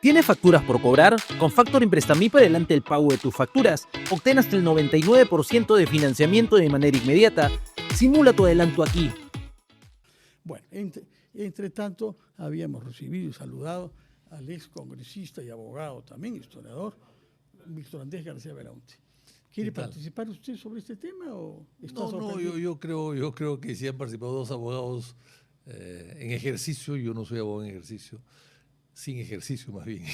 ¿Tienes facturas por cobrar? Con Factoring Prestamip adelante el pago de tus facturas. Obtén hasta el 99% de financiamiento de manera inmediata. Simula tu adelanto aquí. Bueno, entre tanto, habíamos recibido y saludado al ex congresista y abogado, también historiador, Víctor Andrés García Belaunte. ¿Quiere participar usted sobre este tema o está sorprendido? yo creo que si han participado dos abogados en ejercicio, yo no soy abogado en ejercicio, sin ejercicio más bien.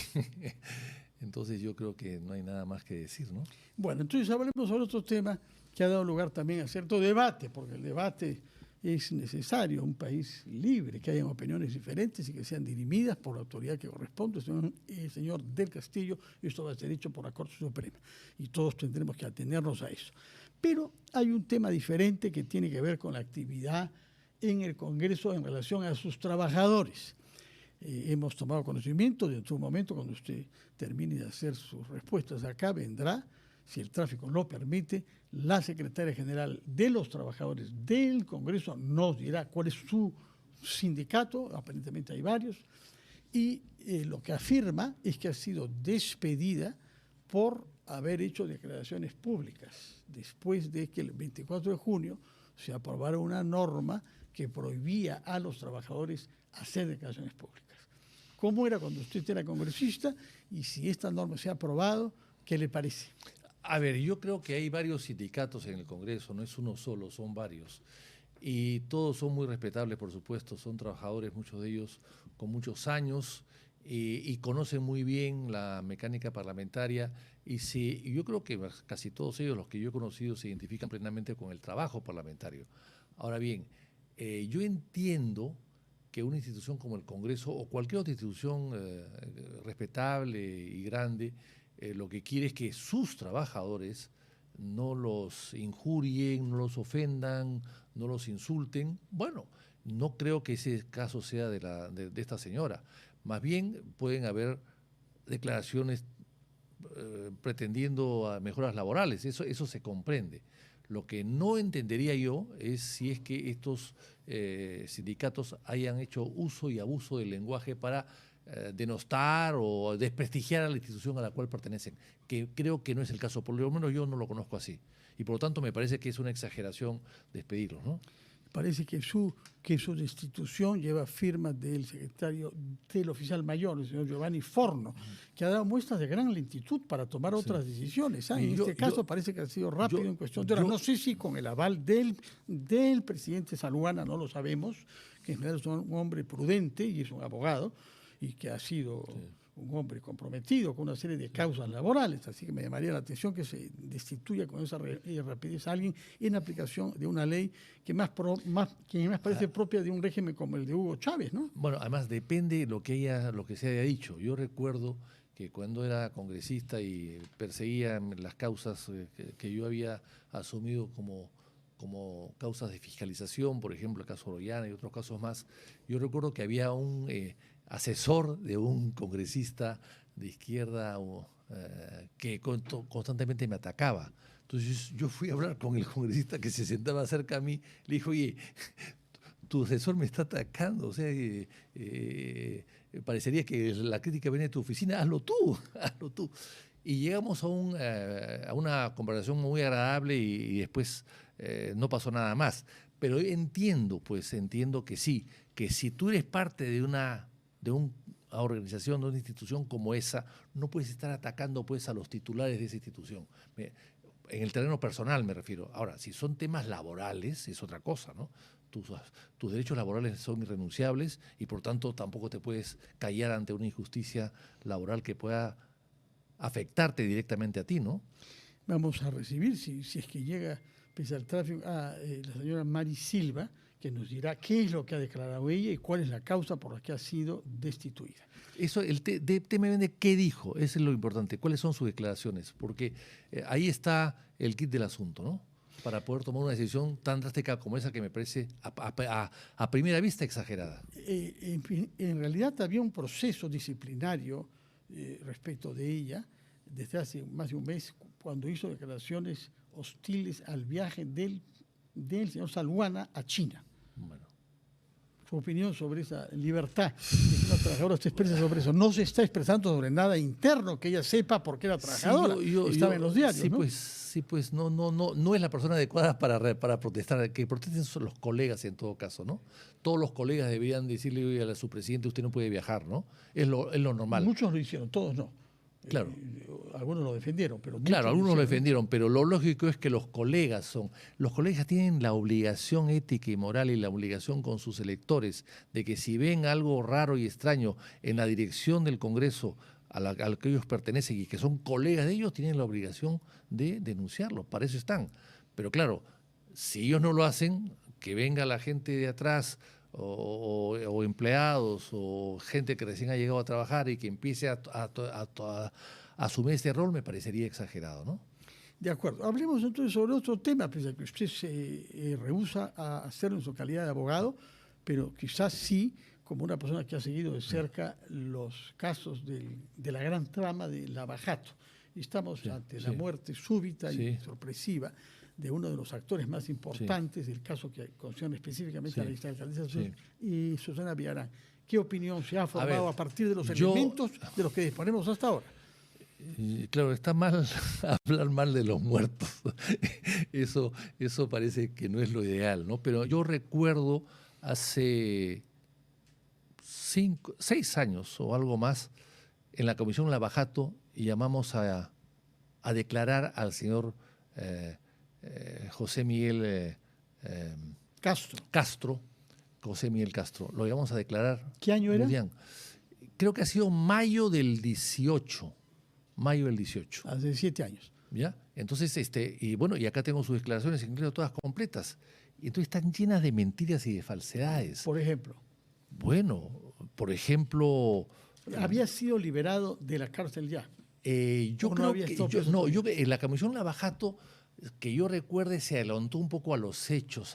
Entonces yo creo que no hay nada más que decir, ¿no? Bueno, entonces hablemos sobre otro tema que ha dado lugar también a cierto debate, porque el debate es necesario, un país libre, que hayan opiniones diferentes y que sean dirimidas por la autoridad que corresponde, el señor del Castillo, y esto va a ser hecho por la Corte Suprema, y todos tendremos que atenernos a eso. Pero hay un tema diferente que tiene que ver con la actividad en el Congreso en relación a sus trabajadores. Hemos tomado conocimiento de un momento, cuando usted termine de hacer sus respuestas acá, vendrá, si el tráfico lo permite, la secretaria general de los trabajadores del Congreso nos dirá cuál es su sindicato, aparentemente hay varios, y lo que afirma es que ha sido despedida por haber hecho declaraciones públicas, después de que el 24 de junio se aprobara una norma que prohibía a los trabajadores hacer declaraciones públicas. ¿Cómo era cuando usted era congresista? Y si esta norma se ha aprobado, ¿qué le parece? A ver, yo creo que hay varios sindicatos en el Congreso, no es uno solo, son varios. Y todos son muy respetables, por supuesto, son trabajadores, muchos de ellos con muchos años y conocen muy bien la mecánica parlamentaria. Y yo creo que casi todos ellos, los que yo he conocido, se identifican plenamente con el trabajo parlamentario. Ahora bien, yo entiendo que una institución como el Congreso o cualquier otra institución respetable y grande, lo que quiere es que sus trabajadores no los injurien, no los ofendan, no los insulten. Bueno, no creo que ese caso sea de esta señora. Más bien pueden haber declaraciones pretendiendo a mejoras laborales, eso se comprende. Lo que no entendería yo es si es que estos sindicatos hayan hecho uso y abuso del lenguaje para denostar o desprestigiar a la institución a la cual pertenecen, que creo que no es el caso, por lo menos yo no lo conozco así. Y por lo tanto me parece que es una exageración despedirlos, ¿no? Parece que su destitución lleva firmas del secretario del oficial mayor, el señor Giovanni Forno, que ha dado muestras de gran lentitud para tomar otras decisiones. En este caso parece que ha sido rápido en cuestión de horas. No sé si con el aval del presidente Saluana, no lo sabemos, que en general es un hombre prudente y es un abogado, y que ha sido un hombre comprometido con una serie de causas laborales, así que me llamaría la atención que se destituya con esa rapidez a alguien en aplicación de una ley que más parece propia de un régimen como el de Hugo Chávez, ¿no? Bueno, además depende lo que se haya dicho. Yo recuerdo que cuando era congresista y perseguía las causas que yo había asumido como causas de fiscalización, por ejemplo, el caso Orollana y otros casos más, yo recuerdo que había un asesor de un congresista de izquierda que constantemente me atacaba. Entonces yo fui a hablar con el congresista que se sentaba cerca a mí, le dije, oye, tu asesor me está atacando, o sea, parecería que la crítica viene de tu oficina, hazlo tú, hazlo tú. Y llegamos a una conversación muy agradable y después no pasó nada más. Pero entiendo que sí, que si tú eres parte de una organización, de una institución como esa, no puedes estar atacando pues a los titulares de esa institución. En el terreno personal me refiero. Ahora, si son temas laborales, es otra cosa, ¿no? Tus derechos laborales son irrenunciables y por tanto tampoco te puedes callar ante una injusticia laboral que pueda afectarte directamente a ti, ¿no? Vamos a recibir, si es que llega, pese al tráfico, a la señora Mari Silva, que nos dirá qué es lo que ha declarado ella y cuál es la causa por la que ha sido destituida. Eso, el tema de qué dijo, eso es lo importante, cuáles son sus declaraciones, porque ahí está el kit del asunto, ¿no? Para poder tomar una decisión tan drástica como esa que me parece a primera vista exagerada. En realidad había un proceso disciplinario respecto de ella, desde hace más de un mes, cuando hizo declaraciones hostiles al viaje del señor Saluana a China. Bueno. Su opinión sobre esa libertad de que una trabajadora se expresa sobre eso. No se está expresando sobre nada interno que ella sepa por qué era trabajadora. Estaba en los diarios, sí, ¿no? Pues no es la persona adecuada para protestar. Que protesten son los colegas en todo caso, ¿no? Todos los colegas deberían decirle a su presidente, usted no puede viajar, ¿no? Es lo normal. Muchos lo hicieron, todos no. Claro. Algunos lo defendieron, pero Claro, algunos lo hicieron, defendieron, pero lo lógico es que los colegas tienen la obligación ética y moral y la obligación con sus electores de que si ven algo raro y extraño en la dirección del Congreso al que ellos pertenecen y que son colegas de ellos, tienen la obligación de denunciarlo, para eso están. Pero claro, si ellos no lo hacen, que venga la gente de atrás o empleados o gente que recién ha llegado a trabajar y que empiece a asumir este rol, me parecería exagerado, ¿no? De acuerdo. Hablemos entonces sobre otro tema, pese a que usted se rehúsa a hacerlo en su calidad de abogado, pero quizás sí, como una persona que ha seguido de cerca los casos de la gran trama de Lavajato. Estamos ante la muerte súbita y sorpresiva de uno de los actores más importantes del caso que concierne específicamente a la alcaldesa y Susana Villarán. ¿Qué opinión se ha formado a partir de los elementos de los que disponemos hasta ahora? Claro, está mal hablar mal de los muertos. Eso parece que no es lo ideal, ¿no? Pero yo recuerdo hace 6 años o algo más, en la Comisión Lavajato, llamamos a declarar al señor José Miguel Castro. José Miguel Castro. Lo íbamos a declarar. ¿Qué año era? Creo que ha sido mayo del 18. Hace 7 años. ¿Ya? Entonces, y acá tengo sus declaraciones, incluso todas completas. Y entonces están llenas de mentiras y de falsedades. Por ejemplo. Bueno, por ejemplo... ¿Había sido liberado de la cárcel ya? Yo creo que en la Comisión Lavajato, que yo recuerde, se adelantó un poco a los hechos.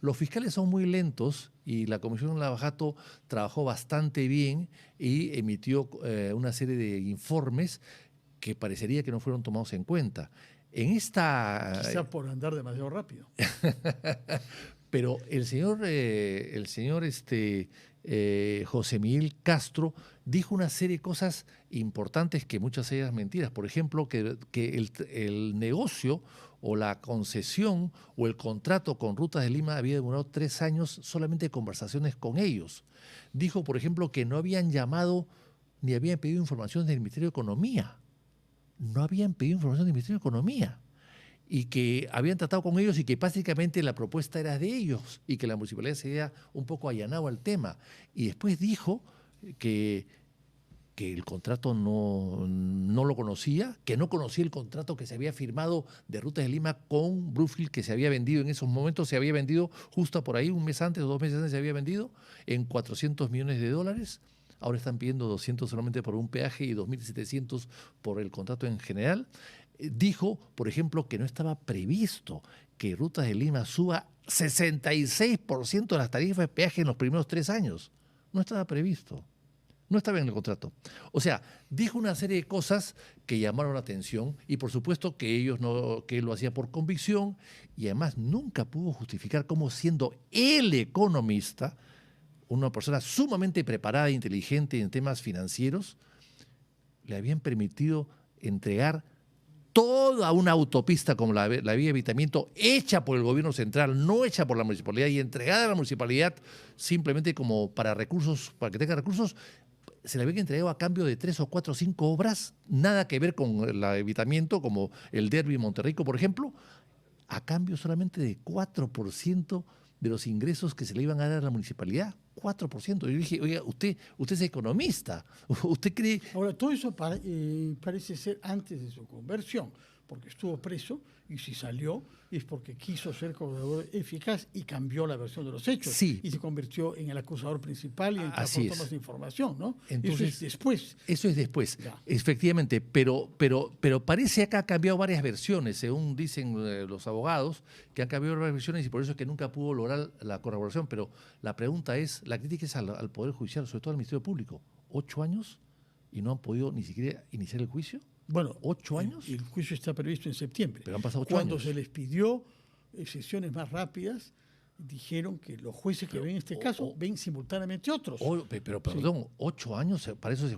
Los fiscales son muy lentos y la Comisión Lavajato trabajó bastante bien y emitió una serie de informes que parecería que no fueron tomados en cuenta. Quizá por andar demasiado rápido. Pero el señor José Miguel Castro dijo una serie de cosas importantes que muchas de ellas mentiras. Por ejemplo, que el negocio o la concesión o el contrato con Rutas de Lima había demorado 3 años solamente de conversaciones con ellos. Dijo, por ejemplo, que no habían llamado ni habían pedido información del Ministerio de Economía. No habían pedido información del Ministerio de Economía. Y que habían tratado con ellos y que básicamente la propuesta era de ellos y que la municipalidad se había un poco allanado al tema. Y después dijo que el contrato no lo conocía, que no conocía el contrato que se había firmado de Rutas de Lima con Brookfield, que se había vendido en esos momentos, se había vendido justo por ahí, un mes antes o 2 meses antes se había vendido en $400 millones. Ahora están pidiendo 200 solamente por un peaje y 2.700 por el contrato en general. Dijo, por ejemplo, que no estaba previsto que Rutas de Lima suba 66% de las tarifas de peaje en los primeros 3 años. No estaba previsto. No estaba en el contrato. O sea, dijo una serie de cosas que llamaron la atención y por supuesto que que él lo hacía por convicción y además nunca pudo justificar cómo, siendo el economista, una persona sumamente preparada e inteligente en temas financieros, le habían permitido entregar toda una autopista como la vía de evitamiento hecha por el gobierno central, no hecha por la municipalidad y entregada a la municipalidad simplemente como para recursos, para que tenga recursos, se le había entregado a cambio de 3 o 4 o 5 obras, nada que ver con el evitamiento, como el Derby Monterrico, por ejemplo, a cambio solamente de 4% de los ingresos que se le iban a dar a la municipalidad. 4%. Yo dije, oiga, usted es economista. ¿Usted cree...? Ahora, todo eso parece ser antes de su conversión, porque estuvo preso y si salió es porque quiso ser colaborador eficaz y cambió la versión de los hechos. Sí. Y se convirtió en el acusador principal y en el que aportó más información, ¿no? Entonces, eso es después. Eso es después, ya. Efectivamente. Pero parece que ha cambiado varias versiones, según dicen los abogados, que han cambiado varias versiones y por eso es que nunca pudo lograr la corroboración. Pero la pregunta es, la crítica es al Poder Judicial, sobre todo al Ministerio Público. 8 años y no han podido ni siquiera iniciar el juicio. Bueno, 8 años. El juicio está previsto en septiembre. Pero han pasado 8 Cuando años. se les pidió sesiones más rápidas, dijeron que los jueces que ven este caso ven simultáneamente otros. Pero perdón, 8 años, para eso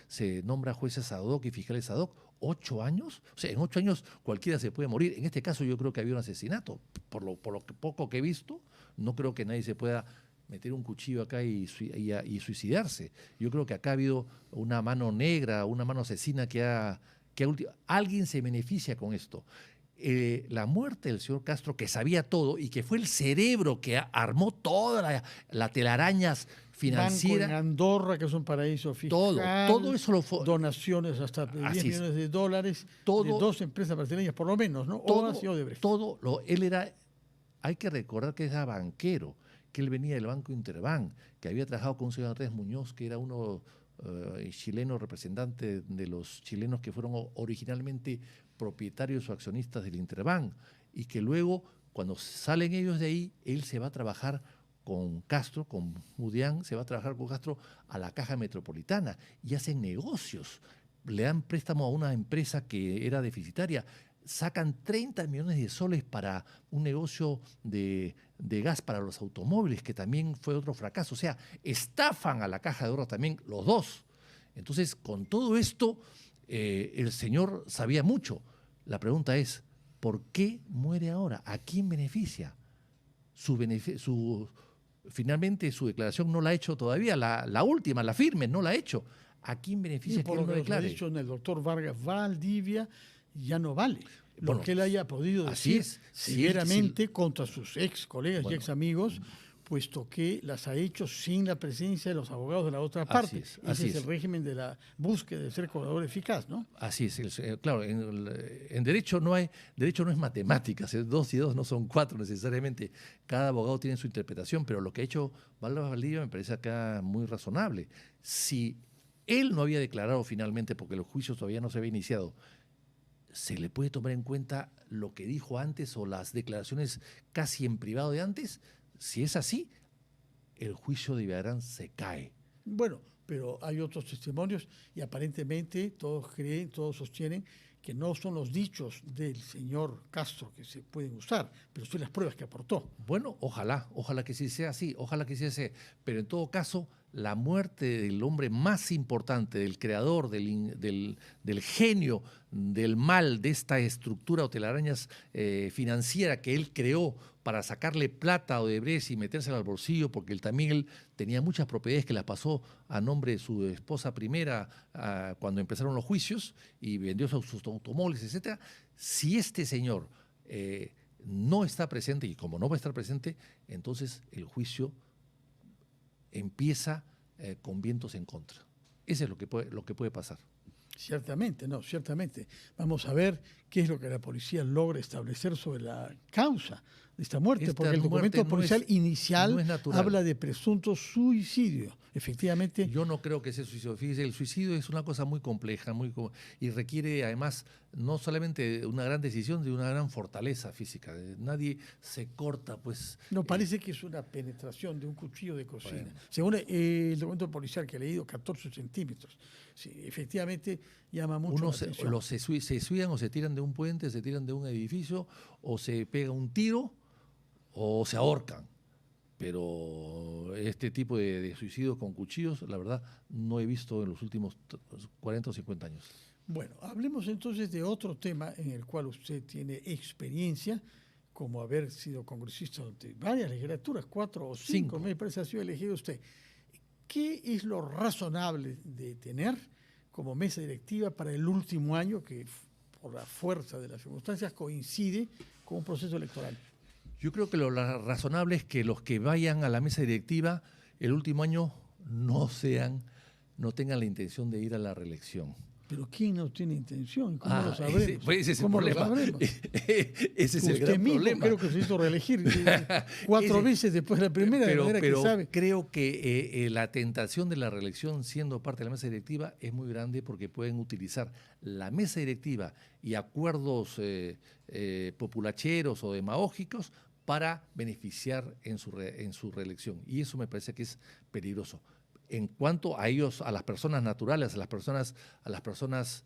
se nombra jueces ad hoc y fiscales ad hoc. 8 años, o sea, en 8 años cualquiera se puede morir. En este caso yo creo que había un asesinato. Por lo poco que he visto, no creo que nadie se pueda meter un cuchillo acá y suicidarse. Yo creo que acá ha habido una mano negra, una mano asesina alguien se beneficia con esto. La muerte del señor Castro, que sabía todo y que fue el cerebro que armó toda la telarañas financiera. Banco en Andorra, que es un paraíso fiscal. Todo eso lo fue. Donaciones hasta 10 millones de dólares de 2 empresas brasileñas, por lo menos, ¿no? Odas y Odebrecht. Él era, hay que recordar que era banquero, que él venía del Banco Interbank, que había trabajado con un señor Andrés Muñoz, que era uno chileno, representante de los chilenos que fueron originalmente propietarios o accionistas del Interbank, y que luego, cuando salen ellos de ahí, él se va a trabajar con Castro, con Mudián, se va a trabajar con Castro a la Caja Metropolitana y hacen negocios. Le dan préstamo a una empresa que era deficitaria, sacan 30 millones de soles para un negocio de gas para los automóviles, que también fue otro fracaso. O sea, estafan a la Caja de Ahorros también los dos. Entonces, con todo esto, el señor sabía mucho. La pregunta es, ¿por qué muere ahora? ¿A quién beneficia? Finalmente su declaración no la ha hecho todavía, la última, la firme, no la ha hecho. ¿A quién beneficia que él no declare? Ha dicho el doctor Vargas Valdivia, ya no vale. Lo que él haya podido decir severamente contra sus ex colegas y ex amigos, puesto que las ha hecho sin la presencia de los abogados de la otra parte. Ese es el régimen de la búsqueda de ser cobrador eficaz, ¿no? Así es. Claro, en derecho no es matemáticas, 2 y 2 no son 4 necesariamente. Cada abogado tiene su interpretación, pero lo que ha hecho Vargas Valdivia me parece acá muy razonable. Si él no había declarado finalmente, porque los juicios todavía no se había iniciado, ¿se le puede tomar en cuenta lo que dijo antes o las declaraciones casi en privado de antes? Si es así, el juicio de Villagrán se cae. Bueno, pero hay otros testimonios y aparentemente todos sostienen que no son los dichos del señor Castro que se pueden usar, pero son las pruebas que aportó. Bueno, ojalá que sí sea así, ojalá que sí sea así. Pero en todo caso, la muerte del hombre más importante, del creador, del genio del mal, de esta estructura o telarañas financiera que él creó para sacarle plata a Odebrecht y metérsela al bolsillo, porque él tenía muchas propiedades que las pasó a nombre de su esposa primera cuando empezaron los juicios y vendió sus automóviles, etc. Si este señor no está presente, y como no va a estar presente, entonces el juicio empieza con vientos en contra. Eso es lo que puede pasar. Ciertamente. Vamos a ver qué es lo que la policía logra establecer sobre la causa de esta muerte, porque el documento policial inicial habla de presunto suicidio. Efectivamente. Yo no creo que sea suicidio. Fíjese, el suicidio es una cosa muy compleja y requiere además no solamente una gran decisión, de una gran fortaleza física. Nadie se corta, pues. No, parece que es una penetración de un cuchillo de cocina. Bueno. Según el documento policial que he leído, 14 centímetros. Sí, efectivamente llama mucho la atención. Se suicidan o se tiran de un puente, se tiran de un edificio, o se pega un tiro, o se ahorcan. Pero este tipo de suicidios con cuchillos, la verdad, no he visto en los últimos 40 o 50 años. Bueno, hablemos entonces de otro tema en el cual usted tiene experiencia, como haber sido congresista de varias legislaturas, 4 o 5, me parece, ha sido elegido usted. ¿Qué es lo razonable de tener como mesa directiva para el último año, que por la fuerza de las circunstancias coincide con un proceso electoral? Yo creo que lo razonable es que los que vayan a la mesa directiva el último año no tengan la intención de ir a la reelección. ¿Pero quién no tiene intención? ¿Cómo lo sabremos? Ese es el problema. Ese es el gran problema. Creo que se hizo reelegir 4 veces después de la primera, de manera que sabe. Creo que la tentación de la reelección siendo parte de la mesa directiva es muy grande, porque pueden utilizar la mesa directiva y acuerdos populacheros o demagógicos para beneficiar en su reelección. Y eso me parece que es peligroso. En cuanto a ellos, a las personas naturales, a las personas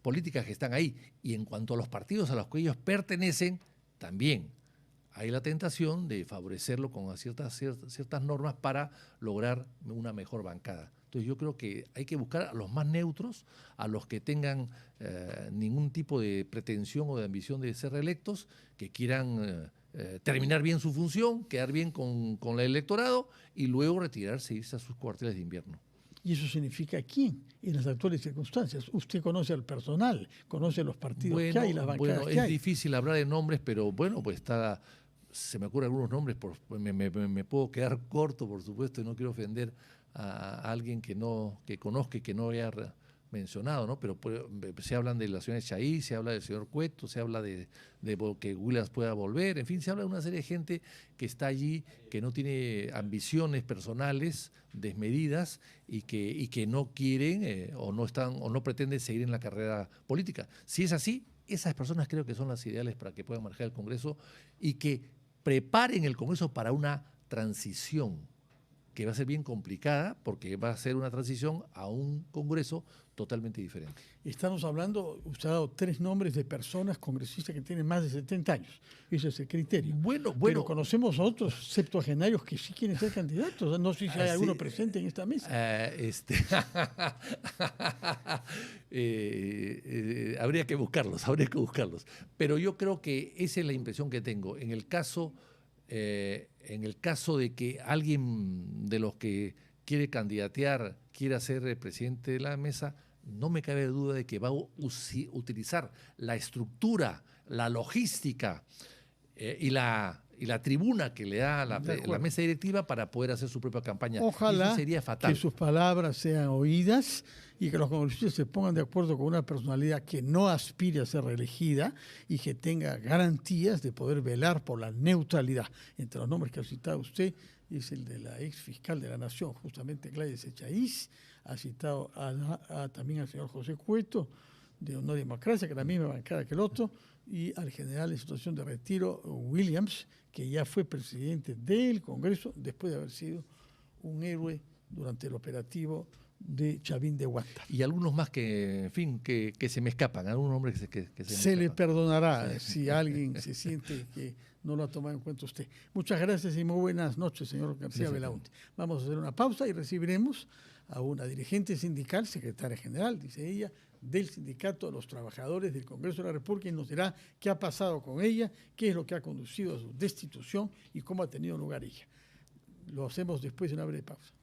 políticas que están ahí. Y en cuanto a los partidos a los que ellos pertenecen, también hay la tentación de favorecerlo con ciertas normas para lograr una mejor bancada. Entonces yo creo que hay que buscar a los más neutros, a los que tengan ningún tipo de pretensión o de ambición de ser reelectos, que quieran terminar bien su función, quedar bien con el electorado y luego retirarse e irse a sus cuarteles de invierno. ¿Y eso significa quién en las actuales circunstancias? Usted conoce al personal, conoce los partidos que hay, las bancadas que hay. Es difícil hablar de nombres, pero bueno, pues se me ocurren algunos nombres, me puedo quedar corto, por supuesto, y no quiero ofender a alguien que conozca y que no haya mencionado, ¿no? Pero se hablan de la señora Chaí, se habla del señor Cueto, se habla de que Williams pueda volver, en fin, se habla de una serie de gente que está allí, que no tiene ambiciones personales desmedidas y que no quieren o no pretenden seguir en la carrera política. Si es así, esas personas creo que son las ideales para que puedan manejar el Congreso y que preparen el Congreso para una transición que va a ser bien complicada porque va a ser una transición a un Congreso totalmente diferente. Estamos hablando, usted ha dado 3 nombres de personas congresistas que tienen más de 70 años. Ese es el criterio. Bueno. Pero conocemos a otros septuagenarios que sí quieren ser candidatos. No sé si hay alguno presente en esta mesa. Habría que buscarlos. Pero yo creo que esa es la impresión que tengo. En el caso de que alguien de los que quiere candidatear quiera ser presidente de la mesa, no me cabe duda de que va a utilizar la estructura, la logística y la tribuna que le da la mesa directiva para poder hacer su propia campaña. Ojalá eso sería fatal. Que sus palabras sean oídas y que los congresistas se pongan de acuerdo con una personalidad que no aspire a ser reelegida y que tenga garantías de poder velar por la neutralidad. Entre los nombres que ha citado usted es el de la ex fiscal de la Nación, justamente Gladys Echaíz, ha citado también al señor José Cueto, de Honor y Democracia, que es la misma bancada que el otro, y al general en situación de retiro, Williams, que ya fue presidente del Congreso después de haber sido un héroe durante el operativo de Chavín de Huántar. Y algunos más que, en fin, que se me escapan, algunos nombres que se le perdonará si alguien se siente que no lo ha tomado en cuenta usted. Muchas gracias y muy buenas noches, señor García Belaúnde. Vamos a hacer una pausa y recibiremos a una dirigente sindical, secretaria general, dice ella, del Sindicato de los Trabajadores del Congreso de la República, y nos dirá qué ha pasado con ella, qué es lo que ha conducido a su destitución y cómo ha tenido lugar ella. Lo hacemos después de una breve pausa.